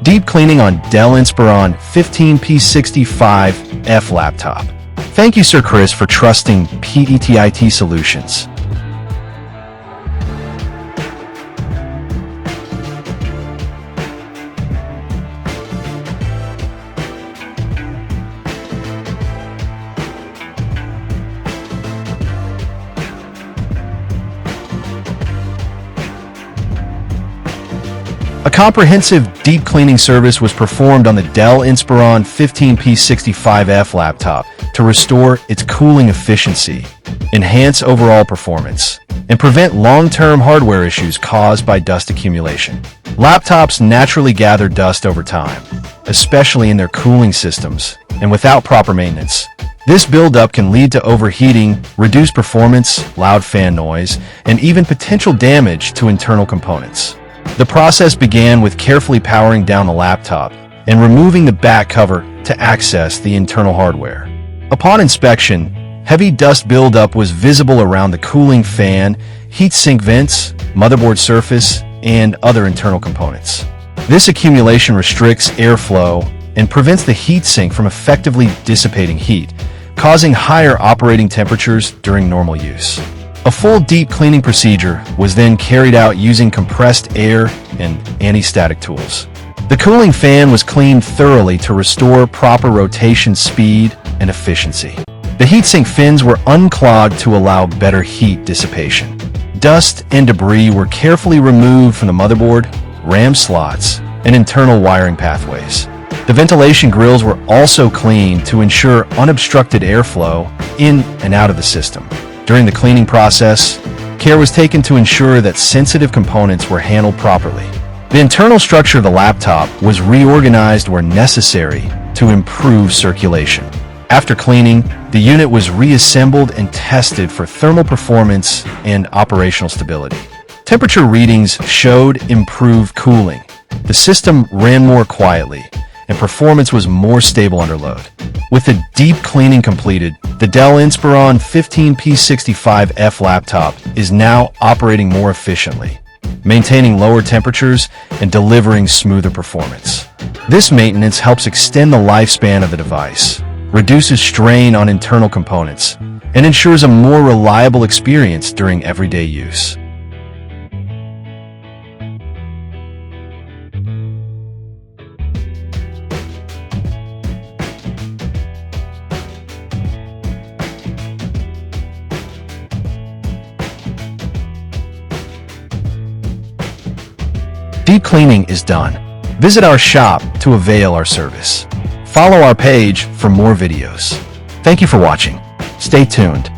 Deep cleaning on Dell Inspiron 15P65F laptop. Thank you, Sir Chris, for trusting PETIT Solutions. A comprehensive deep cleaning service was performed on the Dell Inspiron 15P65F laptop to restore its cooling efficiency, enhance overall performance, and prevent long-term hardware issues caused by dust accumulation. Laptops naturally gather dust over time, especially in their cooling systems, and without proper maintenance. This buildup can lead to overheating, reduced performance, loud fan noise, and even potential damage to internal components. The process began with carefully powering down the laptop and removing the back cover to access the internal hardware. Upon inspection, heavy dust buildup was visible around the cooling fan, heatsink vents, motherboard surface, and other internal components. This accumulation restricts airflow and prevents the heatsink from effectively dissipating heat, causing higher operating temperatures during normal use. A full deep cleaning procedure was then carried out using compressed air and anti-static tools. The cooling fan was cleaned thoroughly to restore proper rotation speed and efficiency. The heatsink fins were unclogged to allow better heat dissipation. Dust and debris were carefully removed from the motherboard, RAM slots, and internal wiring pathways. The ventilation grills were also cleaned to ensure unobstructed airflow in and out of the system. During the cleaning process, care was taken to ensure that sensitive components were handled properly. The internal structure of the laptop was reorganized where necessary to improve circulation. After cleaning, the unit was reassembled and tested for thermal performance and operational stability. Temperature readings showed improved cooling. The system ran more quietly, and performance was more stable under load. With the deep cleaning completed, the Dell Inspiron 15P65F laptop is now operating more efficiently, maintaining lower temperatures and delivering smoother performance. This maintenance helps extend the lifespan of the device, reduces strain on internal components, and ensures a more reliable experience during everyday use. Deep cleaning is done. Visit our shop to avail our service. Follow our page for more videos. Thank you for watching. Stay tuned.